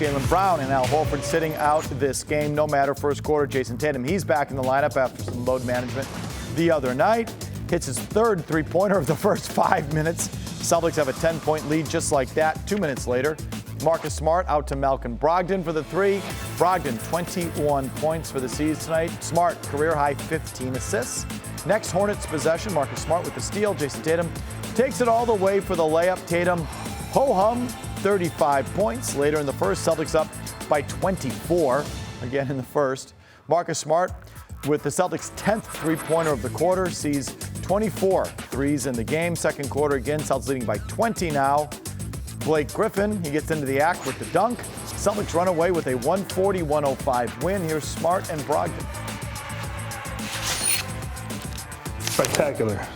Jaylen Brown and Al Horford sitting out this game, no matter first quarter. Jason Tatum, he's back in the lineup after some load management the other night. Hits his third three-pointer of the first 5 minutes. Celtics have a 10-point lead just like that. 2 minutes later, Marcus Smart out to Malcolm Brogdon for the three. Brogdon, 21 points for the season tonight. Smart, career-high 15 assists. Next Hornets possession, Marcus Smart with the steal. Jason Tatum takes it all the way for the layup. Tatum, ho-hum, 35 points. Later in the first, Celtics up by 24, again in the first. Marcus Smart with the Celtics' 10th three-pointer of the quarter, sees 24 threes in the game. Second quarter again, Celtics leading by 20 now. Blake Griffin, he gets into the act with the dunk. Celtics run away with a 140-105 win. Here's Smart and Brogdon. Spectacular.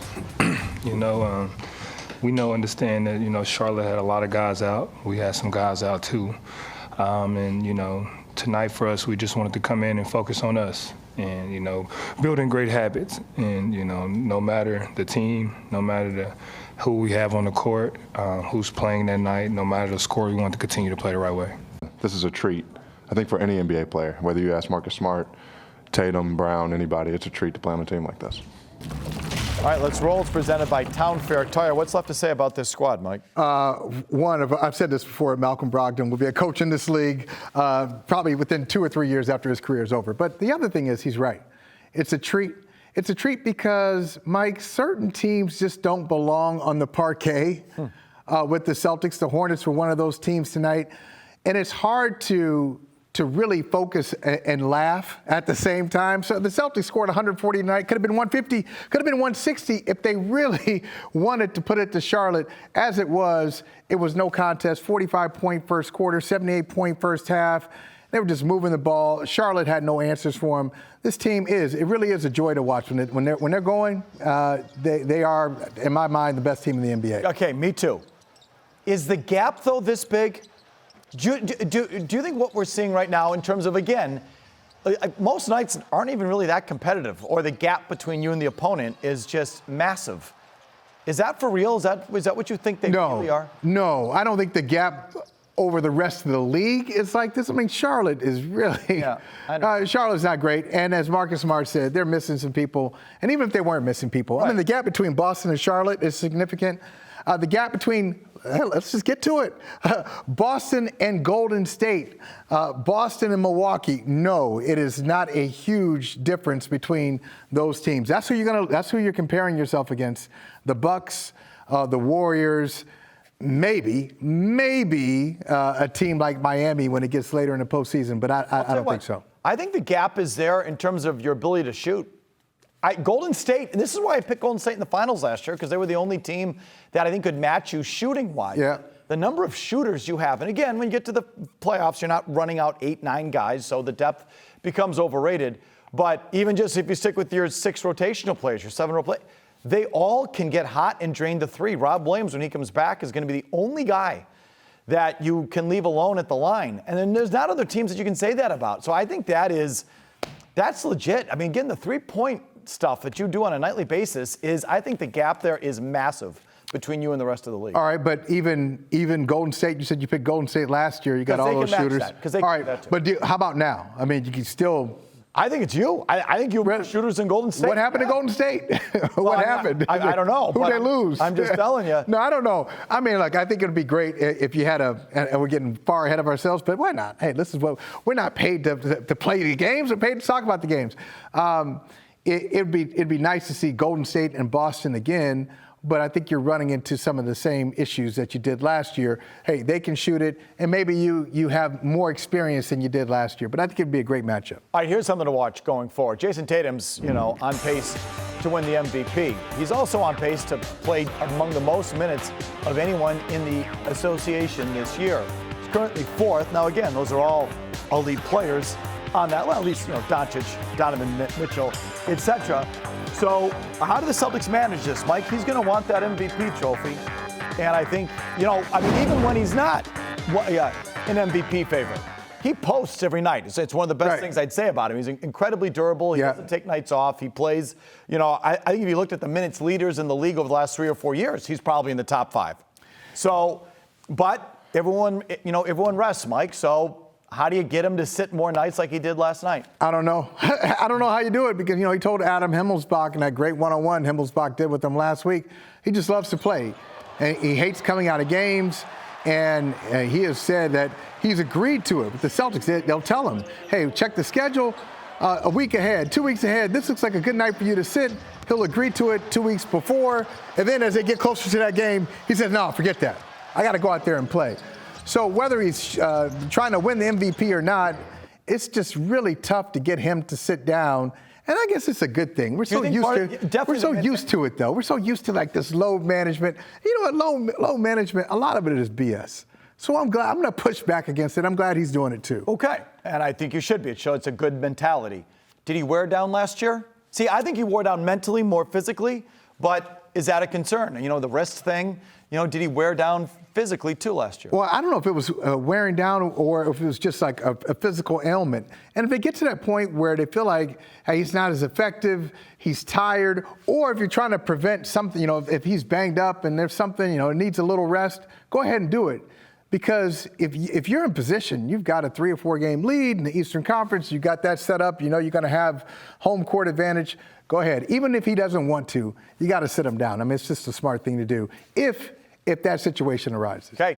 We understand that, Charlotte had a lot of guys out. We had some guys out too. Tonight for us, we just wanted to come in and focus on us and, building great habits. And, no matter the team, no matter who we have on the court, who's playing that night, no matter the score, we want to continue to play the right way. This is a treat, I think, for any NBA player. Whether you ask Marcus Smart, Tatum, Brown, anybody, it's a treat to play on a team like this. All right, let's roll. It's presented by Town Fair Tire. What's left to say about this squad, Mike? I've said this before, Malcolm Brogdon will be a coach in this league probably within 2 or 3 years after his career is over. But the other thing is, he's right. It's a treat. It's a treat because, Mike, certain teams just don't belong on the parquet with the Celtics. The Hornets were one of those teams tonight. And it's hard to really focus and laugh at the same time. So the Celtics scored 140 tonight. Could have been 150, could have been 160 if they really wanted to put it to Charlotte. As it was no contest. 45-point first quarter, 78-point first half. They were just moving the ball. Charlotte had no answers for them. This team it really is a joy to watch. When they're going, they are, in my mind, the best team in the NBA. Okay, me too. Is the gap, though, this big? Do you think what we're seeing right now in terms of, again, most nights aren't even really that competitive, or the gap between you and the opponent is just massive? Is that for real? Is that what you think they really are? No, I don't think the gap over the rest of the league is like this. I mean, Charlotte is really Charlotte's not great. And as Marcus Smart said, they're missing some people. And even if they weren't missing people, right. I mean, the gap between Boston and Charlotte is significant. The gap between, let's just get to it, Boston and Golden State, Boston and Milwaukee. No, it is not a huge difference between those teams. That's who you're comparing yourself against. The Bucks, the Warriors, maybe a team like Miami when it gets later in the postseason, but I don't think so. I think the gap is there in terms of your ability to shoot. Golden State, and this is why I picked Golden State in the finals last year, because they were the only team that I think could match you shooting-wise. Yeah. The number of shooters you have, and again, when you get to the playoffs, you're not running out 8-9 guys, so the depth becomes overrated. But even just if you stick with your 6 rotational players, your 7 role players, they all can get hot and drain the 3. Rob Williams, when he comes back, is going to be the only guy that you can leave alone at the line. And then there's not other teams that you can say that about. So I think that's legit. I mean, again, the 3-point stuff that you do on a nightly basis I think the gap there is massive between you and the rest of the league. All right, but even Golden State, you said you picked Golden State last year. You got all those shooters. All right, but how about now? I mean, you can still. I think it's you. I think you were shooters in Golden State. What happened to Golden State? What happened? I don't know. Who'd they lose? I'm just telling you. No, I don't know. I mean, look, I think it would be great if you had and we're getting far ahead of ourselves, but why not? Hey, this is what we're not paid to play the games. We're paid to talk about the games. It'd be nice to see Golden State and Boston again, but I think you're running into some of the same issues that you did last year. Hey, they can shoot it, and maybe you have more experience than you did last year, but I think it'd be a great matchup. All right, here's something to watch going forward. Jason Tatum's, on pace to win the MVP. He's also on pace to play among the most minutes of anyone in the association this year. He's currently 4th. Now, again, those are all elite players on that, well, at least, Doncic, Donovan Mitchell, etc. So how do the Celtics manage this, Mike? He's going to want that MVP trophy. And I think, even when he's not an MVP favorite, he posts every night. It's one of the best things I'd say about him. He's incredibly durable. He doesn't take nights off. He plays, I think if you looked at the minutes leaders in the league over the last 3 or 4 years, he's probably in the top 5. So, but everyone rests, Mike. So how do you get him to sit more nights like he did last night? I don't know. I don't know how you do it because, he told Adam Himmelsbach in that great one-on-one Himmelsbach did with him last week, he just loves to play. And he hates coming out of games. And he has said that he's agreed to it. With the Celtics, they'll tell him, hey, check the schedule a week ahead, 2 weeks ahead. This looks like a good night for you to sit. He'll agree to it 2 weeks before. And then as they get closer to that game, he says, no, forget that. I got to go out there and play. So whether he's trying to win the MVP or not, it's just really tough to get him to sit down. And I guess it's a good thing. We're so used to it, though. We're so used to like this load management. You know what, load management, a lot of it is BS. So I'm glad, I'm going to push back against it. I'm glad he's doing it too. Okay, and I think you should be. It shows it's a good mentality. Did he wear down last year? See, I think he wore down mentally, more physically, but is that a concern? The wrist thing, did he wear down physically too last year? Well, I don't know if it was wearing down or if it was just like a physical ailment. And if they get to that point where they feel like, hey, he's not as effective, he's tired, or if you're trying to prevent something, if he's banged up and there's something, it needs a little rest, go ahead and do it. Because if you're in position, you've got a 3 or 4 game lead in the Eastern Conference, you got that set up, you're going to have home court advantage, go ahead. Even if he doesn't want to, you got to sit him down. I mean, it's just a smart thing to do if that situation arises. Okay.